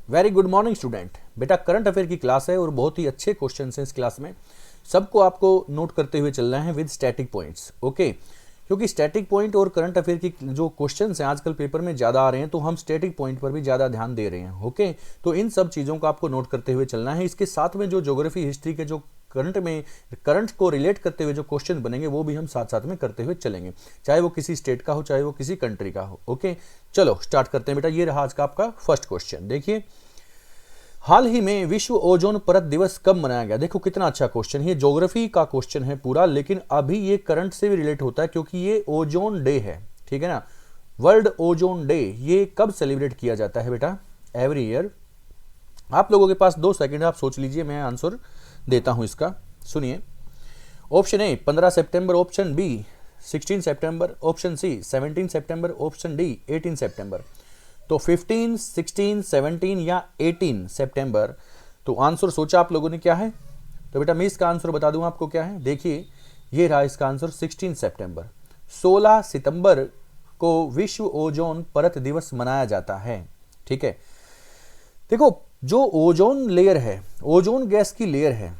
Very good morning student. बेटा current affair की class है और बहुत ही अच्छे क्वेश्चन हैं इस क्लास में। सबको आपको नोट करते हुए चलना है विद स्टैटिक पॉइंट्स, ओके। क्योंकि स्टैटिक पॉइंट और करंट अफेयर की जो क्वेश्चंस हैं आजकल पेपर में ज़्यादा आ रहे हैं, तो हम स्टैटिक पॉइंट पर भी ज़्यादा ध्यान दे रहे हैं, ओके। तो इन सब चीज़ों को आपको नोट करते हुए चलना है। इसके साथ में जो ज्योग्राफी हिस्ट्री के जो करंट को रिलेट करते हुए जो क्वेश्चन बनेंगे वो भी हम साथ साथ में करते हुए चलेंगे, चाहे वो किसी स्टेट का हो चाहे वो किसी कंट्री का हो, ओके। चलो स्टार्ट करते हैं बेटा। ये रहा आज का आपका फर्स्ट क्वेश्चन। देखिए, हाल ही में विश्व ओजोन परत दिवस कब मनाया गया? देखो कितना अच्छा क्वेश्चन है, ज्योग्राफी का क्वेश्चन है पूरा, लेकिन अभी ये करंट से भी रिलेट होता है क्योंकि ये ओजोन डे है, ठीक है ना। वर्ल्ड ओजोन डे ये कब सेलिब्रेट किया जाता है बेटा? Every year. आप लोगों के पास 2 सेकंड आप सोच लीजिए, मैं आंसर देता हूं इसका। सुनिए, ऑप्शन ए 15 सितंबर, ऑप्शन बी 16 सितंबर, ऑप्शन सी 17 सितंबर, ऑप्शन डी 18 सितंबर। तो 15, 16, 17 या 18 सितंबर। तो आंसर सोचा आप लोगों ने क्या है? तो बेटा मैं इसका आंसर बता दूं आपको क्या है। देखिए, ये रहा इसका आंसर 16 सितंबर। 16 सितंबर को विश्व ओजोन परत दिवस मनाया जाता है, ठीक है। देखो, जो ओजोन लेयर है, ओजोन गैस की लेयर है,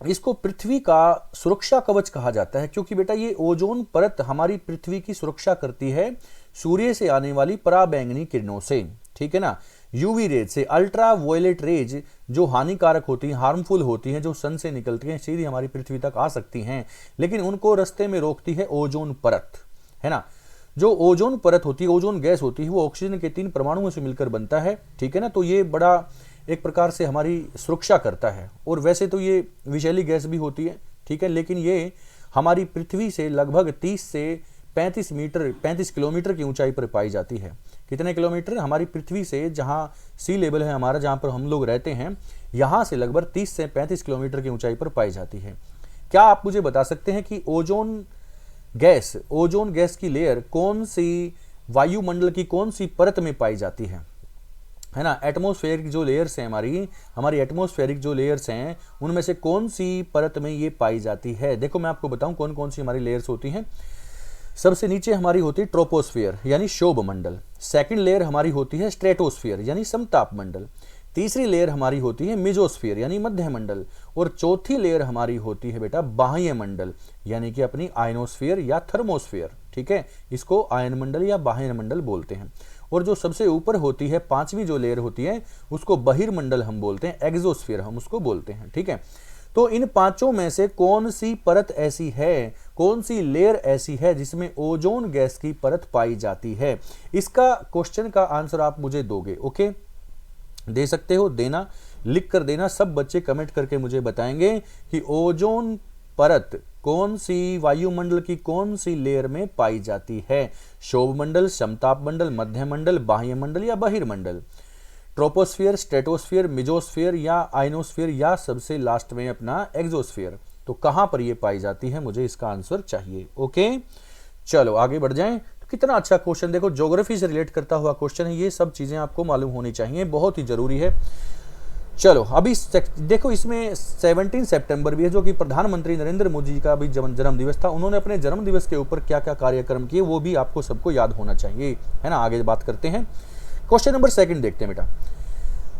इसको पृथ्वी का सुरक्षा कवच कहा जाता है क्योंकि बेटा ये ओजोन परत हमारी पृथ्वी की सुरक्षा करती है सूर्य से आने वाली पराबैंगनी किरणों से, ठीक है ना। यूवी रेज से, अल्ट्रा वायलेट रेज जो हानिकारक होती हैं, हार्मफुल होती हैं, जो सन से निकलती हैं, सीधी हमारी पृथ्वी तक आ सकती हैं, लेकिन उनको रास्ते में रोकती है ओजोन परत, है ना। जो ओजोन परत होती है, ओजोन गैस होती है, वो ऑक्सीजन के 3 परमाणुओं से मिलकर बनता है, ठीक है ना। तो ये बड़ा एक प्रकार से हमारी सुरक्षा करता है। और वैसे तो ये विषैली गैस भी होती है, ठीक है, लेकिन ये हमारी पृथ्वी से लगभग 30 से 35 किलोमीटर की ऊंचाई पर पाई जाती है। कितने किलोमीटर? हमारी पृथ्वी से, जहाँ सी लेवल है हमारा, जहाँ पर हम लोग रहते हैं, यहाँ से लगभग 30 से 35 किलोमीटर की ऊंचाई पर पाई जाती है। क्या आप मुझे बता सकते हैं कि ओजोन गैस की लेयर कौन सी वायुमंडल की कौन सी परत में पाई जाती है ना। एटमॉस्फेरिक जो लेयर्स हैं हमारी एटमॉस्फेरिक जो लेयर्स हैं, उनमें से कौन सी परत में ये पाई जाती है? देखो मैं आपको बताऊं कौन कौन सी हमारी लेयर्स होती हैं। सबसे नीचे हमारी होती है ट्रोपोस्फियर यानी शोभ मंडल। सेकंड लेयर हमारी होती है स्ट्रेटोस्फियर यानी समताप मंडल। तीसरी लेयर हमारी होती है मेजोस्फियर यानी मध्य मंडल। और चौथी लेयर हमारी होती है बेटा बाह्य मंडल यानी कि अपनी आयनोस्फियर या थर्मोस्फियर, ठीक है। इसको आयन मंडल या बाह्य मंडल बोलते हैं। और जो सबसे ऊपर होती है, 5वीं जो लेयर होती है, उसको बहिर्मंडल हम बोलते हैं, एग्जोस्फियर हम उसको बोलते हैं, ठीक है। तो इन 5 में से कौन सी परत ऐसी है, कौन सी लेयर ऐसी है जिसमें ओजोन गैस की परत पाई जाती है? इसका क्वेश्चन का आंसर आप मुझे दोगे, ओके। दे सकते हो, देना, लिख कर देना। सब बच्चे कमेंट करके मुझे बताएंगे कि ओजोन परत कौन सी वायुमंडल की कौन सी लेयर में पाई जाती है? शोभ मंडल, समताप मंडल, मध्य मंडल, बाह्य मंडल या बहिर्मंडल? ट्रोपोस्फियर, स्ट्रेटोस्फियर, मिजोस्फियर या आइनोस्फियर या सबसे लास्ट में अपना एक्सोस्फियर? तो कहां पर ये पाई जाती है, मुझे इसका आंसर चाहिए, ओके। चलो आगे बढ़ जाएं। तो कितना अच्छा क्वेश्चन, देखो ज्योग्राफी से रिलेट करता हुआ क्वेश्चन है। ये सब चीजें आपको मालूम होनी चाहिए, बहुत ही जरूरी है। चलो अभी देखो, इसमें 17 सितंबर भी है जो कि प्रधानमंत्री नरेंद्र मोदी जी का भी जन्म दिवस था। उन्होंने अपने जन्म दिवस के ऊपर क्या क्या कार्यक्रम किए वो भी आपको सबको याद होना चाहिए, है ना। आगे बात करते हैं। क्वेश्चन नंबर 2 देखते हैं बेटा।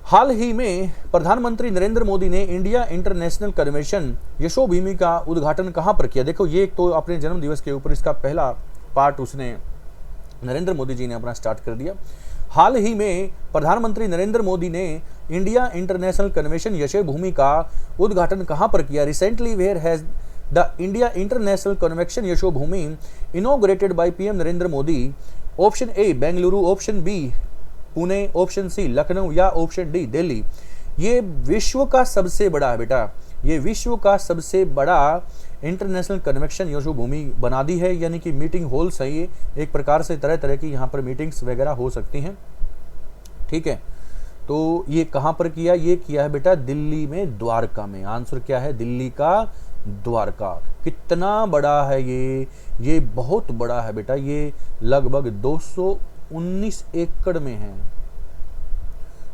हाल ही में प्रधानमंत्री नरेंद्र मोदी ने इंडिया इंटरनेशनल कन्वेंशन यशोभूमि का उद्घाटन कहां पर किया? देखो ये तो अपने जन्म दिवस के ऊपर इसका पहला पार्ट उसने नरेंद्र मोदी जी ने अपना स्टार्ट कर दिया। हाल ही में प्रधानमंत्री नरेंद्र मोदी ने इंडिया इंटरनेशनल कन्वेंशन यशोभूमि का उद्घाटन कहां पर किया? Recently where has the India International Convention Yashobhoomi inaugurated by PM Narendra Modi? Option A Bengaluru, option B Pune, option C Lucknow या ऑप्शन डी दिल्ली? ये विश्व का सबसे बड़ा है बेटा, ये विश्व का सबसे बड़ा इंटरनेशनल कन्वेंशन यशोभूमि बना दी है, यानी कि मीटिंग हॉल्स है ये एक प्रकार से, तरह तरह की यहाँ पर मीटिंग्स वगैरह हो सकती हैं, ठीक है। तो ये कहाँ पर किया? ये किया है बेटा दिल्ली में, द्वारका में। आंसर क्या है? दिल्ली का द्वारका। कितना बड़ा है ये बहुत बड़ा है बेटा, ये लगभग 219 एकड़ में है।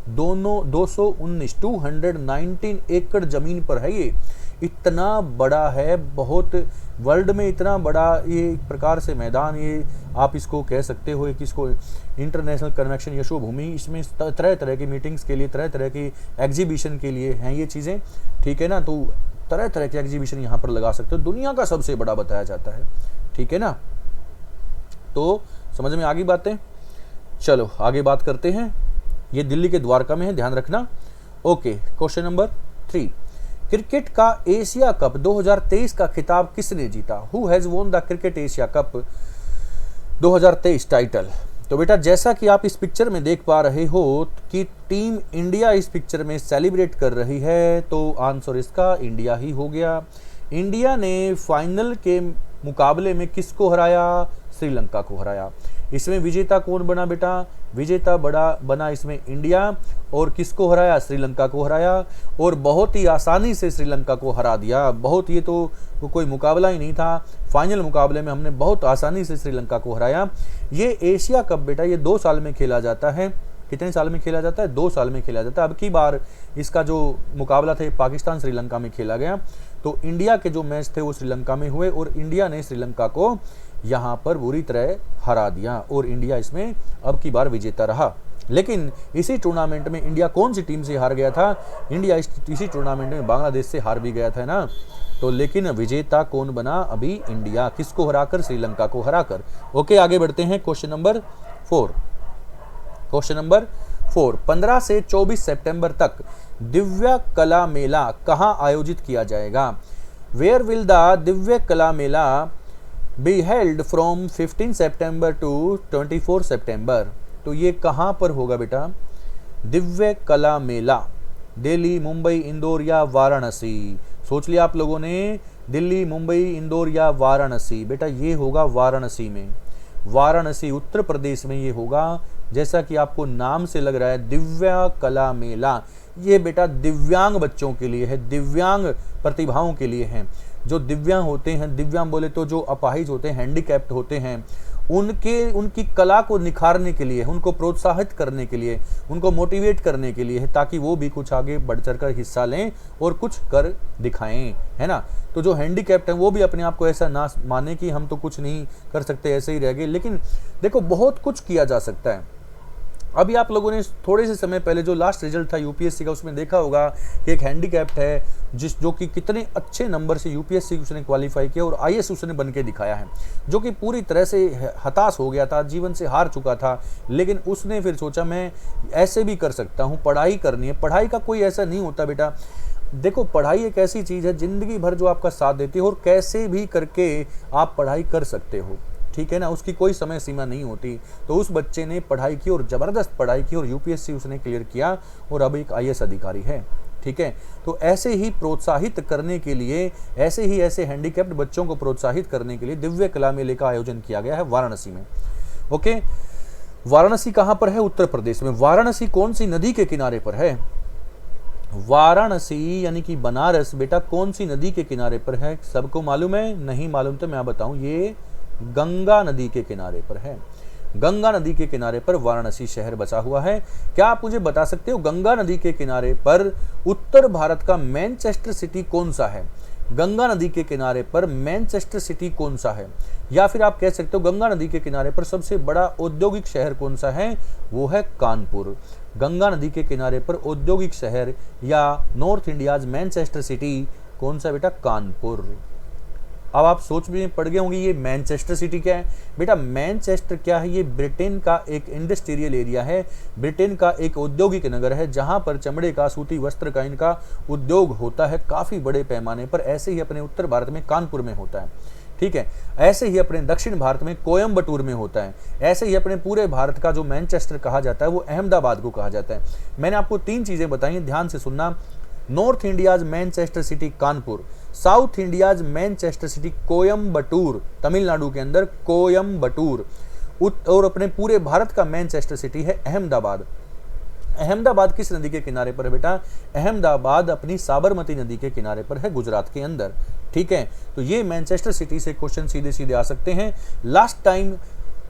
दोनों 219 एकड़ जमीन पर है ये। इतना बड़ा है, बहुत वर्ल्ड में इतना बड़ा ये एक प्रकार से मैदान, ये आप इसको कह सकते हो कि इसको इंटरनेशनल कन्वेंशन यशोभूमि, इसमें तरह तरह की मीटिंग्स के लिए, तरह तरह की एग्जीबिशन के लिए हैं ये चीज़ें, ठीक है ना। तो तरह तरह के एग्जीबिशन यहाँ पर लगा सकते हो, दुनिया का सबसे बड़ा बताया जाता है, ठीक है ना। तो समझ में आ गई बातें। चलो आगे बात करते हैं। ये दिल्ली के द्वारका में है, ध्यान रखना। ओके, क्वेश्चन नंबर 3, क्रिकेट का एशिया कप 2023 का खिताब किसने जीता? Who has won the cricket Asia cup 2023 title? तो बेटा जैसा कि आप इस पिक्चर में देख पा रहे हो कि टीम इंडिया इस पिक्चर में सेलिब्रेट कर रही है, तो आंसर इसका इंडिया ही हो गया। इंडिया ने फाइनल के मुकाबले में किसको हराया? श्रीलंका को हराया। इसमें विजेता कौन बना बेटा? विजेता बना इसमें इंडिया, और किसको हराया? श्रीलंका को हराया, और बहुत ही आसानी से श्रीलंका को हरा दिया। बहुत, ये तो कोई मुकाबला ही नहीं था, फाइनल मुकाबले में हमने बहुत आसानी से श्रीलंका को हराया। ये एशिया कप बेटा ये 2 साल में खेला जाता है। कितने साल में खेला जाता है? 2 साल में खेला जाता है। अब की बार इसका जो मुकाबला था पाकिस्तान श्रीलंका में खेला गया, तो इंडिया के जो मैच थे वो श्रीलंका में हुए, और इंडिया ने श्रीलंका को यहाँ पर बुरी तरह हरा दिया, और इंडिया इसमें अब की बार विजेता रहा। लेकिन इसी टूर्नामेंट में इंडिया कौन सी टीम से हार गया था? इंडिया इसी टूर्नामेंट में बांग्लादेश से हार भी गया था ना। तो लेकिन विजेता कौन बना? अभी इंडिया, किसको हराकर? श्रीलंका को हराकर। ओके, आगे बढ़ते हैं। क्वेश्चन नंबर 4, क्वेश्चन नंबर 4, 15 से 24 सितंबर तक दिव्य कला मेला कहाँ आयोजित किया जाएगा? Where will the Divya Kala Mela be held from 15 September to 24 September? तो ये कहाँ पर होगा बेटा? दिव्य कला मेला दिल्ली, मुंबई, इंदौर या वाराणसी? सोच लिया आप लोगों ने, दिल्ली, मुंबई, इंदौर या वाराणसी? बेटा ये होगा वाराणसी में। वाराणसी उत्तर प्रदेश में ये होगा। जैसा कि आपको नाम से लग रहा है दिव्य कला मेला, ये बेटा दिव्यांग बच्चों के लिए है, दिव्यांग प्रतिभाओं के लिए है। जो दिव्यांग होते हैं, दिव्यांग बोले तो जो अपाहिज होते हैं, हैंडीकैप्ड होते हैं, उनकी कला को निखारने के लिए, उनको प्रोत्साहित करने के लिए, उनको मोटिवेट करने के लिए है, ताकि वो भी कुछ आगे बढ़ चढ़कर हिस्सा लें और कुछ कर दिखाएं, है ना। तो जो हैंडीकैप्ड हैं वो भी अपने आप को ऐसा ना माने कि हम तो कुछ नहीं कर सकते, ऐसे ही रह गए। लेकिन देखो बहुत कुछ किया जा सकता है। अभी आप लोगों ने थोड़े से समय पहले जो लास्ट रिजल्ट था यूपीएससी का, उसमें देखा होगा कि एक हैंडीकैप्ड है जो कि कितने अच्छे नंबर से यूपीएससी उसने क्वालिफाई किया और आईएएस उसने बन के दिखाया है, जो कि पूरी तरह से हताश हो गया था, जीवन से हार चुका था। लेकिन उसने फिर सोचा मैं ऐसे भी कर सकता हूँ, पढ़ाई करनी है। पढ़ाई का कोई ऐसा नहीं होता बेटा, देखो पढ़ाई एक ऐसी चीज़ है जिंदगी भर जो आपका साथ देती है, और कैसे भी करके आप पढ़ाई कर सकते हो, ठीक है ना, उसकी कोई समय सीमा नहीं होती। तो उस बच्चे ने पढ़ाई की और ज़बरदस्त पढ़ाई की और यूपीएससी उसने क्लियर किया और अब एक आईएएस अधिकारी है, ठीक है। तो ऐसे ही प्रोत्साहित करने के लिए, ऐसे हैंडीकैप्ड बच्चों को प्रोत्साहित करने के लिए दिव्य कला मेले का आयोजन किया गया है वाराणसी में। ओके, वाराणसी कहाँ पर है? उत्तर प्रदेश में। वाराणसी कौन सी नदी के किनारे पर है? वाराणसी यानी कि बनारस बेटा कौन सी नदी के किनारे पर है? सबको मालूम है? नहीं मालूम तो मैं बताऊं, ये गंगा नदी के किनारे पर है। गंगा नदी के किनारे पर वाराणसी शहर बसा हुआ है। क्या आप मुझे बता सकते हो गंगा नदी के किनारे पर उत्तर भारत का मैनचेस्टर सिटी कौन सा है? गंगा नदी के किनारे पर मैनचेस्टर सिटी कौन सा है? या फिर आप कह सकते हो गंगा नदी के किनारे पर सबसे बड़ा औद्योगिक शहर कौन सा है? वो है कानपुर। गंगा नदी के किनारे पर औद्योगिक शहर या नॉर्थ इंडियाज मैनचेस्टर सिटी कौन सा बेटा? कानपुर। अब आप सोच में पड़ गए होंगे ये मैनचेस्टर सिटी क्या है? बेटा मैनचेस्टर क्या है? ये ब्रिटेन का एक इंडस्ट्रियल एरिया है, ब्रिटेन का एक औद्योगिक नगर है, जहां पर चमड़े का, सूती वस्त्र का इनका उद्योग होता है काफ़ी बड़े पैमाने पर। ऐसे ही अपने उत्तर भारत में कानपुर में होता है, ठीक है। ऐसे ही अपने दक्षिण भारत में कोयम्बटूर में होता है। ऐसे ही अपने पूरे भारत का जो मैनचेस्टर कहा जाता है वो अहमदाबाद को कहा जाता है। मैंने आपको 3 चीज़ें बताई, ध्यान से सुनना। North India's Manchester city Kanpur, south India's Manchester city Coimbatore, Tamil Nadu के अंदर कोयम्बटूर, और अपने पूरे भारत का मैनचेस्टर सिटी है अहमदाबाद। अहमदाबाद किस नदी के किनारे पर है बेटा? अहमदाबाद अपनी साबरमती नदी के किनारे पर है, गुजरात के अंदर, ठीक है। तो ये मैनचेस्टर सिटी से क्वेश्चन सीधे सीधे आ सकते हैं। लास्ट टाइम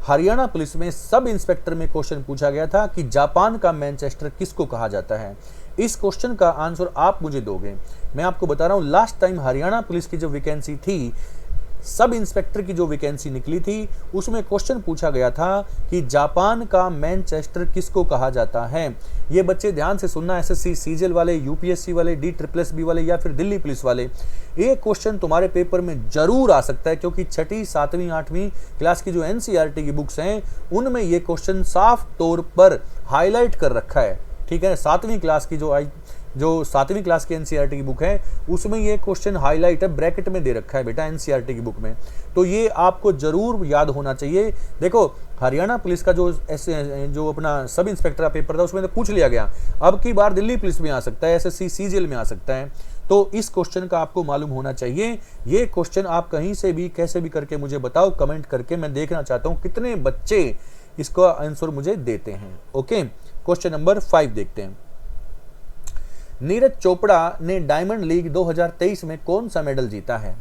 हरियाणा पुलिस में सब इंस्पेक्टर में क्वेश्चन पूछा गया था कि जापान का मैनचेस्टर किसको कहा जाता है। इस क्वेश्चन का आंसर आप मुझे दोगे। मैं आपको बता रहा हूं, लास्ट टाइम हरियाणा पुलिस की जो वैकेंसी थी, सब इंस्पेक्टर की जो वैकेंसी निकली थी, उसमें क्वेश्चन पूछा गया था कि जापान का मैनचेस्टर किसको कहा जाता है। ये बच्चे ध्यान से सुनना, एसएससी सीजीएल वाले, यूपीएससी वाले, DSSB वाले या फिर दिल्ली पुलिस वाले, ये क्वेश्चन तुम्हारे पेपर में जरूर आ सकता है, क्योंकि 6ठी 7वीं 8वीं क्लास की जो एनसीईआरटी की बुक्स हैं उनमें ये क्वेश्चन साफ तौर पर हाईलाइट कर रखा है। ठीक है, 7वीं क्लास की जो 7वीं क्लास की एनसीईआरटी की बुक है उसमें ये क्वेश्चन हाईलाइट है, ब्रैकेट में दे रखा है बेटा एनसीईआरटी की बुक में, तो ये आपको जरूर याद होना चाहिए। देखो हरियाणा पुलिस का जो अपना सब इंस्पेक्टर का पेपर था उसमें तो पूछ लिया गया, अब की बार दिल्ली पुलिस में आ सकता है, एसएससी सीजीएल में आ सकता है, तो इस क्वेश्चन का आपको मालूम होना चाहिए। ये क्वेश्चन आप कहीं से भी कैसे भी करके मुझे बताओ कमेंट करके, मैं देखना चाहता हूँ कितने बच्चे इसका आंसर मुझे देते हैं। ओके, क्वेश्चन नंबर 5 देखते हैं। नीरज चोपड़ा ने डायमंड लीग 2023 में कौन सा मेडल जीता है?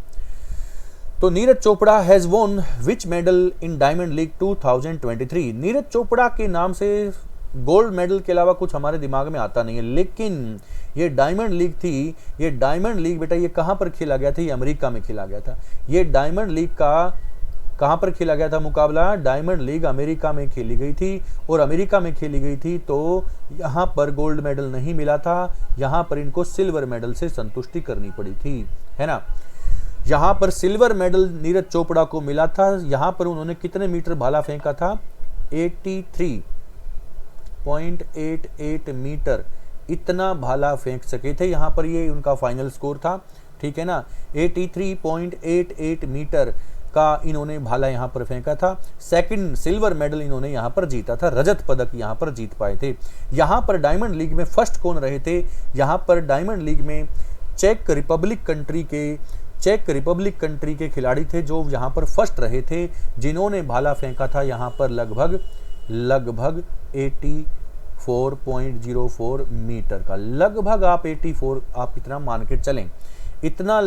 तो नीरज चोपड़ा हैज वोन विच medal in diamond league 2023। Neeraj Chopra के नाम से गोल्ड मेडल के अलावा कुछ हमारे दिमाग में आता नहीं है, लेकिन ये डायमंड लीग थी, ये डायमंड लीग बेटा ये कहां पर खेला गया था? ये अमेरिका में खेला गया था। ये डायमंड लीग का कहां पर खेला गया था मुकाबला? डायमंड लीग अमेरिका में खेली गई थी, और अमेरिका में खेली गई थी तो यहां पर गोल्ड मेडल नहीं मिला था, यहां पर इनको सिल्वर मेडल से संतुष्टि करनी पड़ी थी, है ना। यहां पर सिल्वर मेडल नीरज चोपड़ा को मिला था। यहां पर उन्होंने कितने मीटर भाला फेंका था? 83.88 मीटर इतना भाला फेंक सके थे। यहां पर ये उनका फाइनल स्कोर था, ठीक है ना। 83.88 मीटर का इन्होंने भाला यहां पर फेंका था। सेकंड सिल्वर मेडल इन्होंने यहां पर जीता था, रजत पदक यहां पर जीत पाए थे। यहां पर डायमंड लीग में फर्स्ट कौन रहे थे? यहां पर डायमंड लीग में चेक रिपब्लिक कंट्री के खिलाड़ी थे जो यहां पर फर्स्ट रहे थे, जिन्होंने भाला फेंका था यहां पर लगभग 84.04 मीटर का, लगभग आप 84 आप इतना मान के चलें, इतना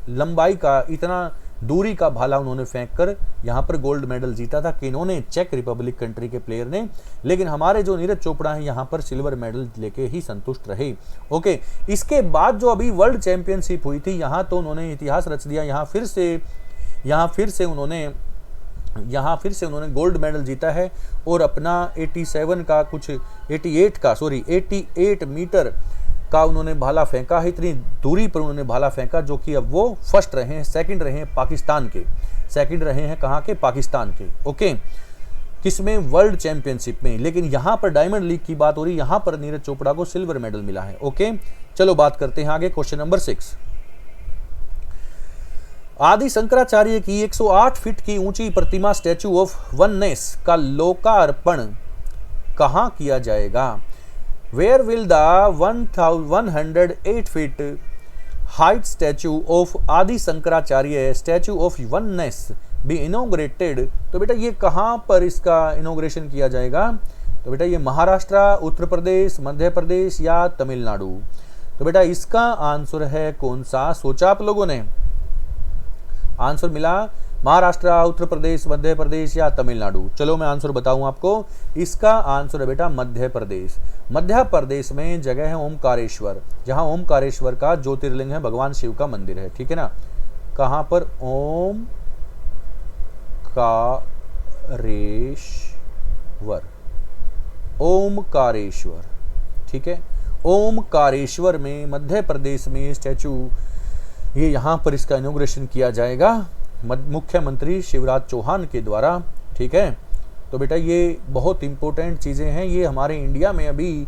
लंबाई का, इतना दूरी का भाला उन्होंने फेंककर यहां पर गोल्ड मेडल जीता था। कि इन्होंने चेक रिपब्लिक कंट्री के प्लेयर ने, लेकिन हमारे जो नीरज चोपड़ा हैं यहां पर सिल्वर मेडल लेके ही संतुष्ट रहे। ओके, इसके बाद जो अभी वर्ल्ड चैंपियनशिप हुई थी यहां तो उन्होंने इतिहास रच दिया। यहां फिर से उन्होंने गोल्ड मेडल जीता है, और अपना 88 मीटर का उन्होंने भाला फेंका है। इतनी दूरी पर उन्होंने भाला फेंका जो कि अब वो फर्स्ट रहे हैं, सेकंड रहे हैं पाकिस्तान के, सेकंड रहे हैं कहाँ के? पाकिस्तान के। ओके, किसमें? वर्ल्ड चैंपियनशिप में। लेकिन यहां पर डायमंड लीग की बात हो रही, यहां पर नीरज चोपड़ा को सिल्वर मेडल मिला है। ओके, चलो बात करते हैं आगे, क्वेश्चन नंबर 6। आदि शंकराचार्य की 108 फीट की ऊंची प्रतिमा स्टैचू ऑफ वननेस का लोकार्पण कहां किया जाएगा? Where will the 108 feet height statue of Adi Shankaracharya statue of oneness be inaugurated? तो बेटा ये कहाँ पर इसका इनोग्रेशन किया जाएगा? तो बेटा ये महाराष्ट्र, उत्तर प्रदेश, मध्य प्रदेश या तमिलनाडु? तो बेटा इसका आंसर है कौन सा? सोचा आप लोगों ने? आंसर मिला महाराष्ट्र, उत्तर प्रदेश, मध्य प्रदेश या तमिलनाडु। चलो मैं आंसर बताऊं आपको, इसका आंसर है बेटा मध्य प्रदेश। मध्य प्रदेश में जगह है ओमकारेश्वर, जहां ओमकारेश्वर का ज्योतिर्लिंग है, भगवान शिव का मंदिर है, ठीक है ना। कहां पर? ओमकारेश्वर, ठीक है। ओमकारेश्वर में मध्य प्रदेश में स्टैचू, ये यहां पर इसका इनॉग्रेशन किया जाएगा मुख्यमंत्री शिवराज चौहान के द्वारा, ठीक है। तो बेटा ये बहुत इंपॉर्टेंट चीज़ें हैं, ये हमारे इंडिया में अभी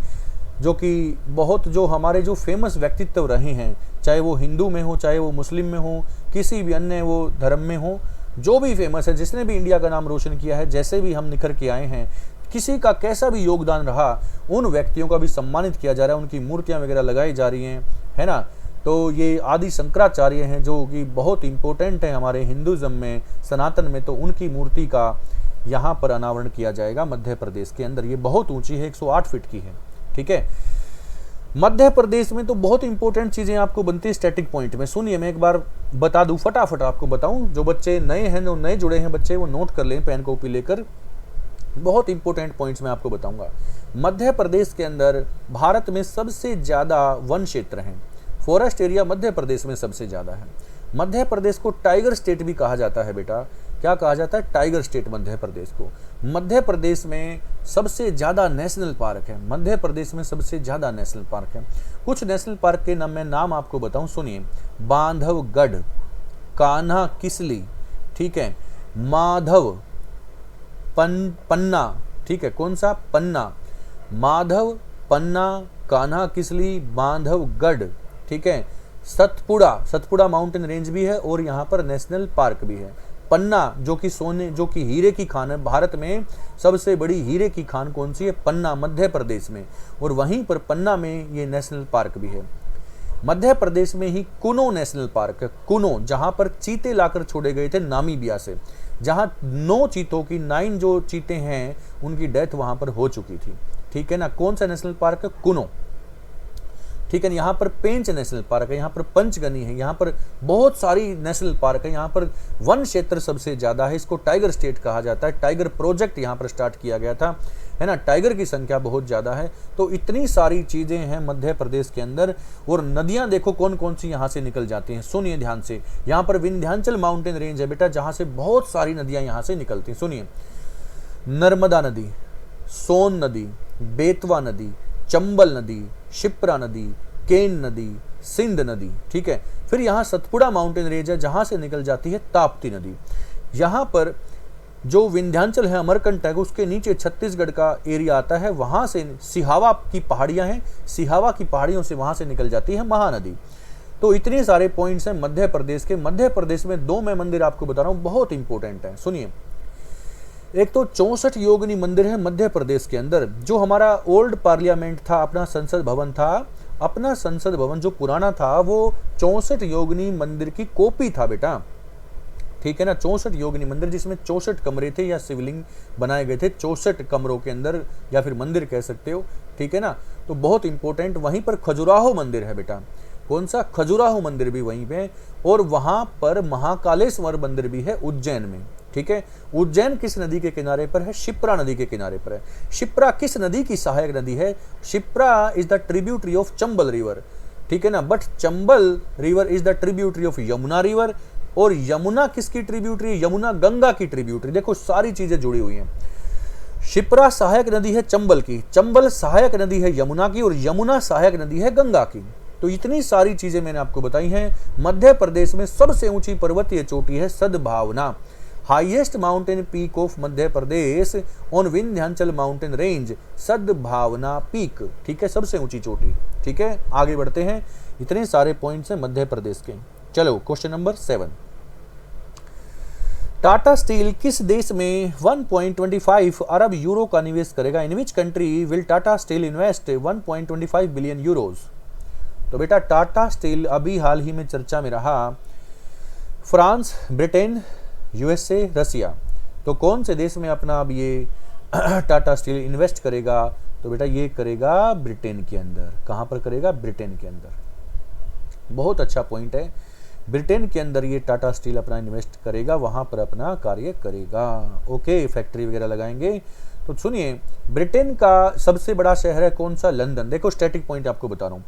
जो कि बहुत जो हमारे जो फेमस व्यक्तित्व रहे हैं, चाहे वो हिंदू में हो, चाहे वो मुस्लिम में हो, किसी भी अन्य वो धर्म में हो, जो भी फेमस है, जिसने भी इंडिया का नाम रोशन किया है, जैसे भी हम निखर के आए हैं, किसी का कैसा भी योगदान रहा, उन व्यक्तियों का भी सम्मानित किया जा रहा है, उनकी मूर्तियाँ वगैरह लगाई जा रही हैं, है ना। तो ये आदि शंकराचार्य हैं जो कि बहुत इंपॉर्टेंट है हमारे हिंदुज़म में, सनातन में, तो उनकी मूर्ति का यहाँ पर अनावरण किया जाएगा मध्य प्रदेश के अंदर। ये बहुत ऊंची है, 108 फीट की है, ठीक है। मध्य प्रदेश में तो बहुत इंपॉर्टेंट चीज़ें आपको बनती है स्टैटिक पॉइंट में। सुनिए मैं एक बार बता दूं, फटाफट आपको बताऊं, जो बच्चे नए हैं, जो नए जुड़े हैं बच्चे, वो नोट कर लें पेन कॉपी लेकर। बहुत इंपॉर्टेंट पॉइंट्स मैं आपको बताऊंगा। मध्य प्रदेश के अंदर भारत में सबसे ज़्यादा वन क्षेत्र हैं, फॉरेस्ट एरिया मध्य प्रदेश में सबसे ज़्यादा है। मध्य प्रदेश को टाइगर स्टेट भी कहा जाता है बेटा। क्या कहा जाता है? टाइगर स्टेट मध्य प्रदेश को। मध्य प्रदेश में सबसे ज़्यादा नेशनल पार्क है, मध्य प्रदेश में सबसे ज़्यादा नेशनल पार्क है। कुछ नेशनल पार्क के मैं नाम आपको बताऊं, सुनिए। बांधवगढ़, कान्हा किसली, ठीक है, माधव, पन्ना, ठीक है, कौन सा? पन्ना, माधव, पन्ना, कान्हा किसली, बांधवगढ़, ठीक है। सतपुड़ा माउंटेन रेंज भी है और यहाँ पर नेशनल पार्क भी है। पन्ना जो कि हीरे की खान है, भारत में सबसे बड़ी हीरे की खान कौन सी है? पन्ना, मध्य प्रदेश में। और वहीं पर पन्ना में ये नेशनल पार्क भी है। मध्य प्रदेश में ही कुनो नेशनल पार्क है, कुनो, जहां पर चीते लाकर छोड़े गए थे नामीबिया से, जहां 9 चीतों की 9 जो चीते हैं उनकी डेथ वहां पर हो चुकी थी, ठीक है ना। कौन सा नेशनल पार्क है? कुनो, ठीक है। यहाँ पर पेंच नेशनल पार्क है, यहाँ पर पंचगनी है, यहाँ पर बहुत सारी नेशनल पार्क है। यहाँ पर वन क्षेत्र सबसे ज़्यादा है, इसको टाइगर स्टेट कहा जाता है। टाइगर प्रोजेक्ट यहाँ पर स्टार्ट किया गया था, है ना। टाइगर की संख्या बहुत ज़्यादा है। तो इतनी सारी चीज़ें हैं मध्य प्रदेश के अंदर। और नदियाँ देखो कौन कौन सी यहाँ से निकल जाती हैं, सुनिए ध्यान से। यहाँ पर विंध्याचल माउंटेन रेंज है बेटा, जहाँ से बहुत सारी नदियाँ यहाँ से निकलती हैं। सुनिए, नर्मदा नदी, सोन नदी, बेतवा नदी, चंबल नदी, शिप्रा नदी, केन नदी, सिंध नदी, ठीक है। फिर यहाँ सतपुड़ा माउंटेन रेंज है, जहाँ से निकल जाती है ताप्ती नदी। यहाँ पर जो विंध्याचल है, अमरकंटक, उसके नीचे छत्तीसगढ़ का एरिया आता है, वहाँ से सिहावा की पहाड़ियाँ हैं, सिहावा की पहाड़ियों से वहाँ से निकल जाती है महानदी। तो इतने सारे पॉइंट्स हैं मध्य प्रदेश के। मध्य प्रदेश में 2 मैं मंदिर आपको बता रहा हूँ, बहुत इंपॉर्टेंट है, सुनिए। एक तो 64 योगिनी मंदिर है मध्य प्रदेश के अंदर। जो हमारा ओल्ड पार्लियामेंट था, अपना संसद भवन था, अपना संसद भवन जो पुराना था, वो 64 योगिनी मंदिर की कॉपी था बेटा, ठीक है ना। 64 योगिनी मंदिर, जिसमें 64 कमरे थे या शिवलिंग बनाए गए थे 64 कमरों के अंदर, या फिर मंदिर कह सकते हो, ठीक है ना। तो बहुत इंपॉर्टेंट। वहीं पर खजुराहो मंदिर है बेटा। कौन सा? खजुराहो मंदिर भी वहीं पे। और वहां पर महाकालेश्वर मंदिर भी है उज्जैन में, ठीक है। उज्जैन किस नदी के किनारे पर है? शिप्रा नदी के किनारे पर है। शिप्रा किस नदी की सहायक नदी है? Shipra is the tributary of Chambal river, ठीक है ना। But Chambal river is the tributary of Yamuna river. और यमुना किसकी ट्रिब्यूटरी? यमुना गंगा की ट्रिब्यूटरी। देखो सारी चीजें जुड़ी हुई हैं। शिप्रा सहायक नदी है चंबल की, चंबल सहायक नदी है यमुना की, और यमुना सहायक नदी है गंगा की। तो इतनी सारी चीजें मैंने आपको बताई हैं। मध्य प्रदेश में सबसे ऊंची पर्वतीय चोटी है सद्भावना, highest mountain peak of Madhya Pradesh on Vindhyachal mountain range, सद्भावना पीक, ठीक है, सबसे ऊंची चोटी, ठीक है। आगे बढ़ते हैं, इतने सारे पॉइंट्स हैं मध्य प्रदेश के। चलो क्वेश्चन नंबर 7। टाटा स्टील किस देश में 1.25 अरब यूरो का निवेश करेगा? In which country will Tata Steel invest 1.25 billion euros? तो बेटा टाटा स्टील अभी हाल ही में चर्चा में रहा, फ्रांस, ब्रिटेन, यूएसए, रसिया। तो कौन से देश में अपना अब ये टाटा स्टील इन्वेस्ट करेगा? तो बेटा ये करेगा ब्रिटेन के अंदर। कहाँ पर करेगा? ब्रिटेन के अंदर। बहुत अच्छा पॉइंट है। ब्रिटेन के अंदर ये टाटा स्टील अपना इन्वेस्ट करेगा, वहाँ पर अपना कार्य करेगा। ओके, फैक्ट्री वगैरह लगाएंगे। तो सुनिए, ब्रिटेन का सबसे बड़ा शहर है कौन सा? लंदन। देखो स्टैटिक पॉइंट आपको बता रहा हूँ।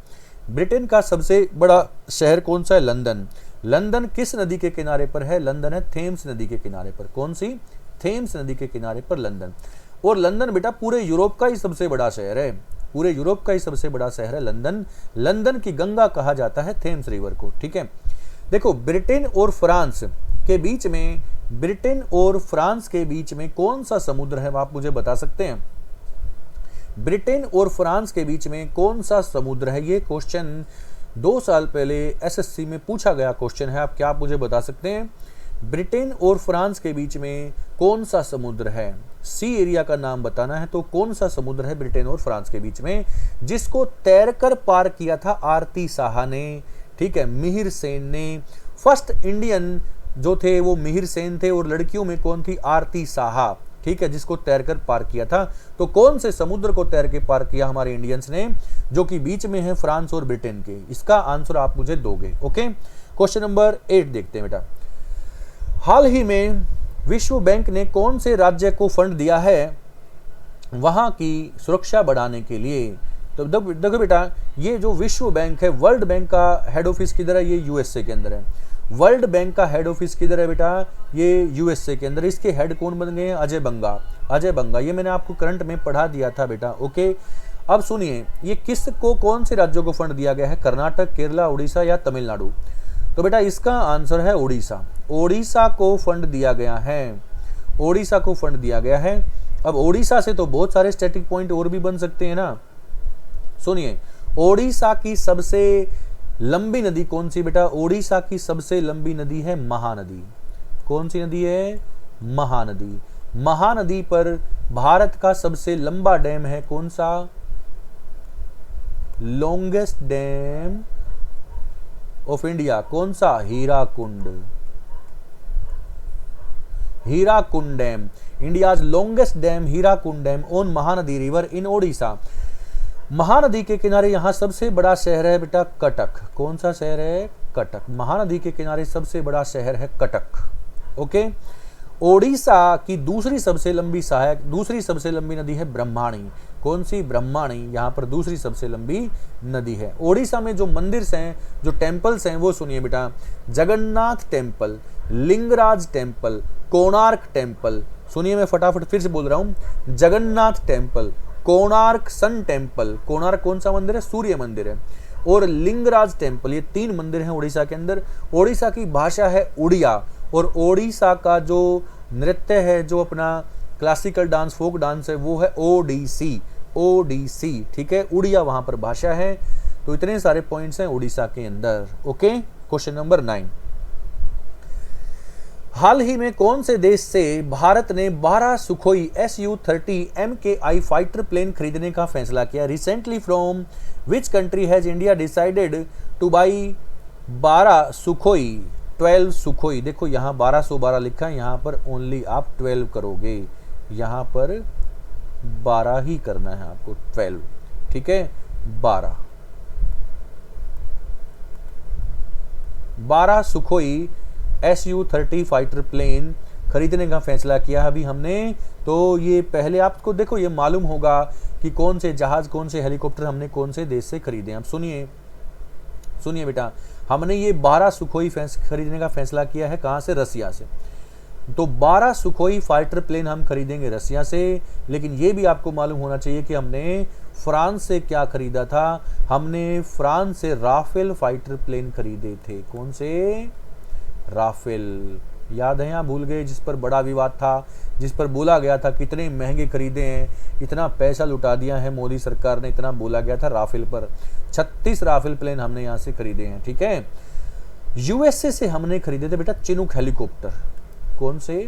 ब्रिटेन का सबसे बड़ा शहर कौन सा है? लंदन। लंदन किस नदी के किनारे पर है? लंदन है थेम्स नदी के किनारे पर। कौन सी? थेम्स नदी के किनारे पर लंदन। और लंदन बेटा पूरे यूरोप का ही सबसे बड़ा शहर है, पूरे यूरोप का ही सबसे बड़ा शहर है लंदन। लंदन की गंगा कहा जाता है थेम्स रिवर को, ठीक है। देखो ब्रिटेन और फ्रांस के बीच में, ब्रिटेन और फ्रांस के बीच में कौन सा समुद्र है? आप मुझे बता सकते हैं? ब्रिटेन और फ्रांस के बीच में कौन सा समुद्र है? ये क्वेश्चन 2 साल पहले एसएससी में पूछा गया क्वेश्चन है। आप क्या आप मुझे बता सकते हैं? ब्रिटेन और फ्रांस के बीच में कौन सा समुद्र है? सी एरिया का नाम बताना है। तो कौन सा समुद्र है ब्रिटेन और फ्रांस के बीच में, जिसको तैरकर पार किया था आरती साहा ने, ठीक है, मिहिर सेन ने। फर्स्ट इंडियन जो थे वो मिहिर सेन थे, और लड़कियों में कौन थी? आरती साहा, ठीक है, जिसको तैरकर पार किया था। तो कौन से समुद्र को तैर के पार किया हमारे इंडियंस ने, जो कि बीच में है फ्रांस और ब्रिटेन के? इसका आंसर आप मुझे दोगे। ओके, क्वेश्चन नंबर 8 देखते हैं बेटा। हाल ही में विश्व बैंक ने कौन से राज्य को फंड दिया है वहाँ की सुरक्षा बढ़ाने के लिए। तो देखो बेटा, ये जो विश्व बैंक है, वर्ल्ड बैंक का हेड ऑफिस किधर है? ये यूएसए के अंदर है। वर्ल्ड बैंक का हेड ऑफिस किधर है बेटा? ये यूएसए के अंदर। इसके हेड कौन बन गए हैं? अजय बंगा। अजय बंगा, ये मैंने आपको करंट में पढ़ा दिया था बेटा। ओके, अब सुनिए, ये किस को, कौन से राज्यों को फंड दिया गया है? कर्नाटक, केरला, उड़ीसा या तमिलनाडु? तो बेटा इसका आंसर है उड़ीसा। उड़ीसा को फंड दिया गया है, ओडिशा को फंड दिया गया है। अब ओडिशा से तो बहुत सारे स्टैटिक पॉइंट और भी बन सकते हैं ना। सुनिए, ओडिशा की सबसे लंबी नदी कौन सी बेटा? ओडिशा की सबसे लंबी नदी है महानदी। कौन सी नदी है? महानदी। महानदी पर भारत का सबसे लंबा डैम है कौन सा? लॉन्गेस्ट डैम ऑफ इंडिया कौन सा? Hirakud. Hirakud dam, India's longest dam Hirakud dam on Mahanadi river in Odisha. Mahanadi के किनारे यहां सबसे बड़ा शहर है बेटा कटक। कौन सा शहर है? कटक। महानदी के किनारे सबसे बड़ा शहर है कटक। ओके, ओडिशा की दूसरी सबसे लंबी नदी है ब्रह्माणी। कौन सी? ब्रह्माणी, यहां पर दूसरी सबसे लंबी नदी है। ओडिशा में जो मंदिर हैं, जो टेम्पल्स हैं, वो सुनिए बेटा, Jagannath temple, Lingaraj temple, Konark temple. सुनिए, मैं फटाफट फिर से बोल रहा हूं, Jagannath temple, Konark sun temple, Konark कौन सा मंदिर है? सूर्य मंदिर है, और लिंगराज टेम्पल, ये 3 मंदिर हैं उड़ीसा के अंदर। ओडिशा की भाषा है उड़िया, और ओडिशा का जो नृत्य है, जो अपना क्लासिकल डांस, फोक डांस है, वो है ओडिसी। ओडिसी, ठीक है, उड़िया वहां पर भाषा है। तो इतने सारे पॉइंट्स हैं उड़ीसा के अंदर। ओके, क्वेश्चन नंबर 9, हाल ही में कौन से देश से भारत ने 12 Sukhoi Su-30 MKI fighter plane खरीदने का फैसला किया? Recently from which country has India decided two by 12 Sukhoi 12 Sukhoi? देखो यहाँ 1212 लिखा है, यहाँ पर ओनली आप 12 करोगे, यहाँ पर 12 ही करना है आपको, 12, ठीक है, 12 सुखोई Su-30 फाइटर प्लेन खरीदने का फैसला किया अभी हमने। तो ये पहले आपको देखो, ये मालूम होगा कि कौन से जहाज, कौन से हेलीकॉप्टर हमने कौन से देश से खरीदे। अब सुनिए बेटा, हमने ये 12 सुखोई खरीदने का फैसला किया है कहाँ से? रसिया से। तो 12 सुखोई फाइटर प्लेन हम खरीदेंगे रसिया से। लेकिन ये भी आपको मालूम होना चाहिए कि हमने फ्रांस से क्या खरीदा था? हमने फ्रांस से राफेल फाइटर प्लेन खरीदे थे। कौन से? राफेल। याद है? यहाँ भूल गए, जिस पर बड़ा विवाद था, जिस पर बोला गया था कितने महंगे खरीदे हैं, इतना पैसा लुटा दिया है मोदी सरकार ने, इतना बोला गया था राफेल पर। 36 राफेल प्लेन हमने यहाँ से खरीदे हैं, ठीक है। यूएसए से हमने खरीदे थे बेटा चिनूक हेलीकॉप्टर। कौन से?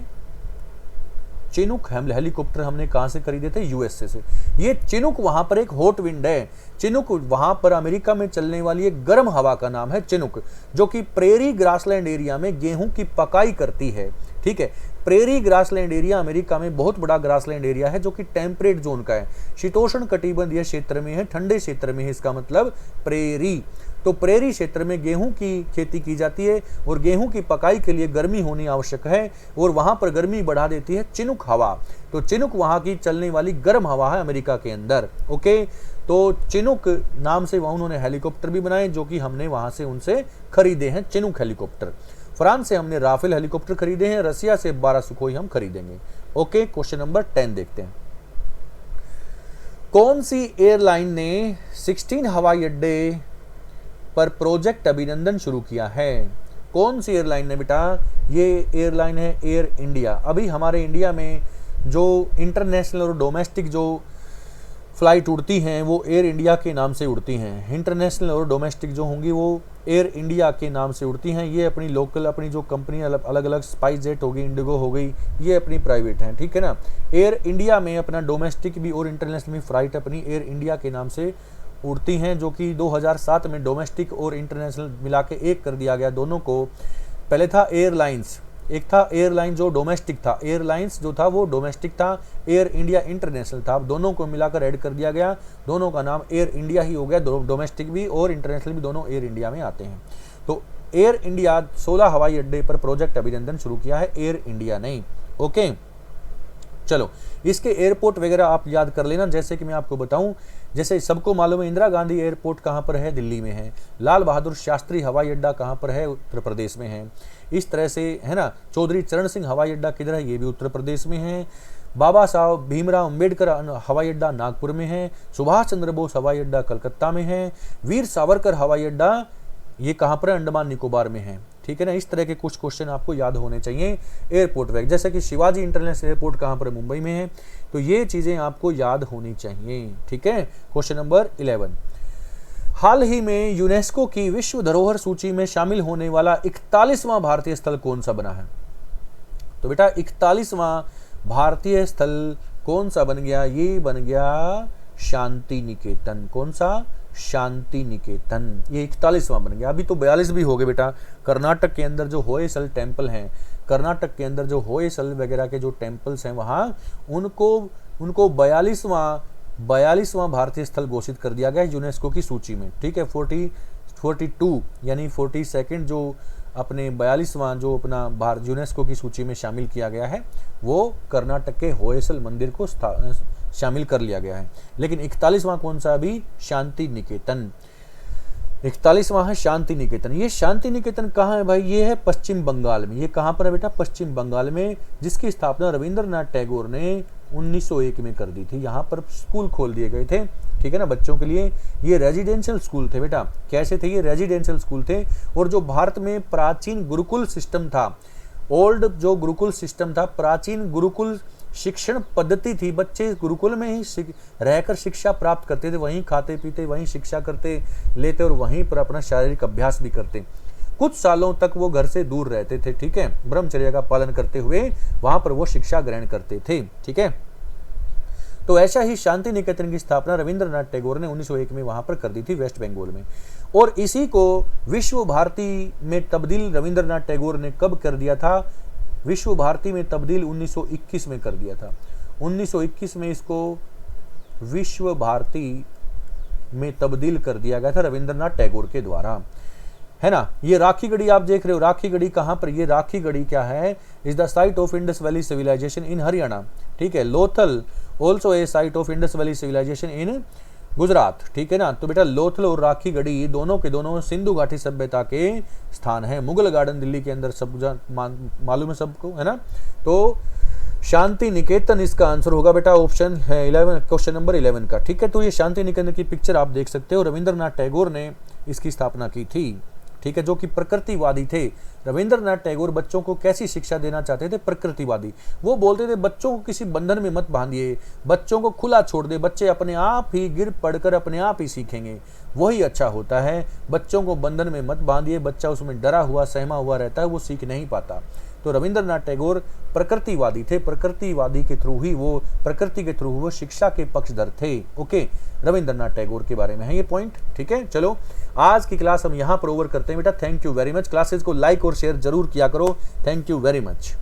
चिनूक हेलीकॉप्टर हमने कहां से खरीदे थे? यूएसए से। ये चिनूक वहां पर एक हॉट विंड है। चिनूक वहां पर अमेरिका में चलने वाली एक गर्म हवा का नाम है चिनूक, जो कि प्रेरी ग्रासलैंड एरिया में गेहूं की पकाई करती है, ठीक है। प्रेरी ग्रासलैंड एरिया अमेरिका में बहुत बड़ा ग्रासलैंड एरिया है, जो कि टेम्परेट जोन का है, शीतोष्ण कटिबंधीय क्षेत्र में है, ठंडे क्षेत्र में है, इसका मतलब प्रेरी। तो प्रेरी क्षेत्र में गेहूं की खेती की जाती है, और गेहूं की पकाई के लिए गर्मी होनी आवश्यक है, और वहां पर गर्मी बढ़ा देती है चिनूक हवा। तो चिनूक वहां की चलने वाली गर्म हवा है अमेरिका के अंदर। ओके, तो चिनूक नाम से वहां उन्होंने हेलीकॉप्टर भी बनाए, जो कि हमने वहां से उनसे खरीदे हैं, चिनूक हेलीकॉप्टर। फ्रांस से हमने राफेल हेलीकॉप्टर खरीदे हैं, रसिया से 12 सुखोई हम खरीदेंगे। ओके, क्वेश्चन नंबर 10 देखते हैं। कौन सी एयरलाइन ने 16 हवाई अड्डे पर प्रोजेक्ट अभिनंदन शुरू किया है? कौन सी एयरलाइन ने बेटा? ये एयरलाइन है एयर इंडिया। अभी हमारे इंडिया में जो इंटरनेशनल और डोमेस्टिक जो फ्लाइट उड़ती हैं वो एयर इंडिया के नाम से उड़ती हैं। इंटरनेशनल और डोमेस्टिक जो होंगी वो एयर इंडिया के नाम से उड़ती हैं। ये अपनी लोकल, अपनी जो कंपनी अलग अलग, स्पाइस जेट हो गई, इंडिगो हो गई, ये अपनी प्राइवेट हैं, ठीक है ना। एयर इंडिया में अपना डोमेस्टिक भी और इंटरनेशनल भी फ्लाइट अपनी एयर इंडिया के नाम से उड़ती हैं, जो कि 2007 में डोमेस्टिक और इंटरनेशनल मिला के एक कर दिया गया दोनों को। पहले था एयरलाइंस, एक था एयरलाइन जो डोमेस्टिक था, एयरलाइंस जो था वो डोमेस्टिक था, एयर इंडिया इंटरनेशनल था। अब दोनों को मिलाकर ऐड कर दिया गया, दोनों का नाम एयर इंडिया ही हो गया। डोमेस्टिक भी और इंटरनेशनल भी दोनों एयर इंडिया में आते हैं। तो एयर इंडिया 16 हवाई अड्डे पर प्रोजेक्ट अभिनंदन शुरू किया है एयर इंडिया ने। ओके, चलो इसके एयरपोर्ट वगैरह आप याद कर लेना। जैसे कि मैं आपको बताऊं, जैसे सबको मालूम है इंदिरा गांधी एयरपोर्ट कहाँ पर है, दिल्ली में है। लाल बहादुर शास्त्री हवाई अड्डा कहाँ पर है, उत्तर प्रदेश में है। इस तरह से है ना, चौधरी चरण सिंह हवाई अड्डा किधर है, ये भी उत्तर प्रदेश में है। बाबा साहब भीमराव अम्बेडकर हवाई अड्डा नागपुर में है। सुभाष चंद्र बोस हवाई अड्डा कलकत्ता में है। वीर सावरकर हवाई अड्डा ये कहाँ पर, अंडमान निकोबार में है। ठीक है ना, इस तरह के कुछ क्वेश्चन आपको याद होने चाहिए एयरपोर्ट वैक। जैसे कि शिवाजी इंटरनेशनल एयरपोर्ट कहाँ पर, मुंबई में है। तो ये चीजें आपको याद होनी चाहिए। ठीक है, क्वेश्चन नंबर 11, हाल ही में यूनेस्को की विश्व धरोहर सूची में शामिल होने वाला 41वां भारतीय स्थल कौन सा बना है? तो बेटा 41वां भारतीय स्थल कौन सा बन गया? ये बन गया शांति निकेतन। कौन सा? शांति निकेतन। ये 41वां बन गया। अभी तो 42 भी हो गए बेटा। कर्नाटक के अंदर जो होयसल टेम्पल हैं, कर्नाटक के अंदर जो होयसल वगैरह के जो टेम्पल्स हैं वहाँ उनको 42वां भारतीय स्थल घोषित कर दिया गया है यूनेस्को की सूची में। ठीक है, 42 यानी 42 जो अपने 42वां जो अपना यूनेस्को की सूची में शामिल किया गया है वो कर्नाटक के होयसल मंदिर को शामिल कर लिया गया है। लेकिन 41वां कौन सा? अभी शांति निकेतन। 41वां है शांति निकेतन। ये शांति निकेतन कहाँ है भाई? ये है पश्चिम बंगाल में। ये कहाँ पर है बेटा? पश्चिम बंगाल में, जिसकी स्थापना रविंद्रनाथ टैगोर ने 1901 में कर दी थी। यहाँ पर स्कूल खोल दिए गए थे, ठीक है ना, बच्चों के लिए। ये रेजिडेंशियल स्कूल थे बेटा। कैसे थे? ये रेजिडेंशियल स्कूल थे। और जो भारत में प्राचीन गुरुकुल सिस्टम था, ओल्ड जो गुरुकुल सिस्टम था, प्राचीन गुरुकुल शिक्षण पद्धति थी, बच्चे गुरुकुल में ही रहकर शिक्षा प्राप्त करते थे, वहीं खाते पीते, वहीं शिक्षा करते लेते और वहीं पर अपना शारीरिक अभ्यास भी करते। कुछ सालों तक वो घर से दूर रहते थे, ठीक है, ब्रह्मचर्य का पालन करते हुए वहां पर वो शिक्षा ग्रहण करते थे। ठीक है, तो ऐसा ही शांति निकेतन की स्थापना रविंद्रनाथ टैगोर ने 1901 में वहां पर कर दी थी, वेस्ट बंगाल में। और इसी को विश्व भारती में तब्दील रविंद्रनाथ टैगोर ने कब कर दिया था? विश्व भारती में तब्दील 1921 में कर दिया था। 1921 में इसको विश्व भारती में तब्दील कर दिया गया था रविंद्रनाथ टैगोर के द्वारा, है ना। ये राखी गढ़ी आप देख रहे हो, राखी गढ़ी कहाँ पर? ये राखी गढ़ी क्या है? Is the site of Indus valley civilisation in Haryana. ठीक है, Lothal also a site of Indus valley civilisation in Gujarat. ठीक है ना। तो बेटा लोथल और राखी गढ़ी दोनों के दोनों सिंधु घाटी सभ्यता के स्थान है। मुगल गार्डन दिल्ली के अंदर सब मालूम है सबको, है ना। तो शांति निकेतन इसका आंसर होगा बेटा, ऑप्शन है 11, क्वेश्चन नंबर 11 का। ठीक है, तो ये शांति निकेतन की पिक्चर आप देख सकते हो, रविंद्रनाथ टैगोर ने इसकी स्थापना की थी। ठीक है, जो कि प्रकृतिवादी थे। रविंद्रनाथ टैगोर बच्चों को कैसी शिक्षा देना चाहते थे? प्रकृतिवादी। वो बोलते थे बच्चों को किसी बंधन में मत बांधिए, बच्चों को खुला छोड़ दे, बच्चे अपने आप ही गिर पड़कर अपने आप ही सीखेंगे, वही अच्छा होता है। बच्चों को बंधन में मत बांधिए, बच्चा उसमें डरा हुआ सहमा हुआ रहता है, वो सीख नहीं पाता। तो रविंद्रनाथ टैगोर प्रकृतिवादी थे, प्रकृतिवादी के थ्रू ही वो, प्रकृति के थ्रू वो शिक्षा के पक्षधर थे। ओके, रविंद्रनाथ टैगोर के बारे में है ये पॉइंट। ठीक है, चलो आज की क्लास हम यहाँ पर ओवर करते हैं बेटा। Thank you very much. Classes को लाइक और शेयर जरूर किया करो। Thank you very much.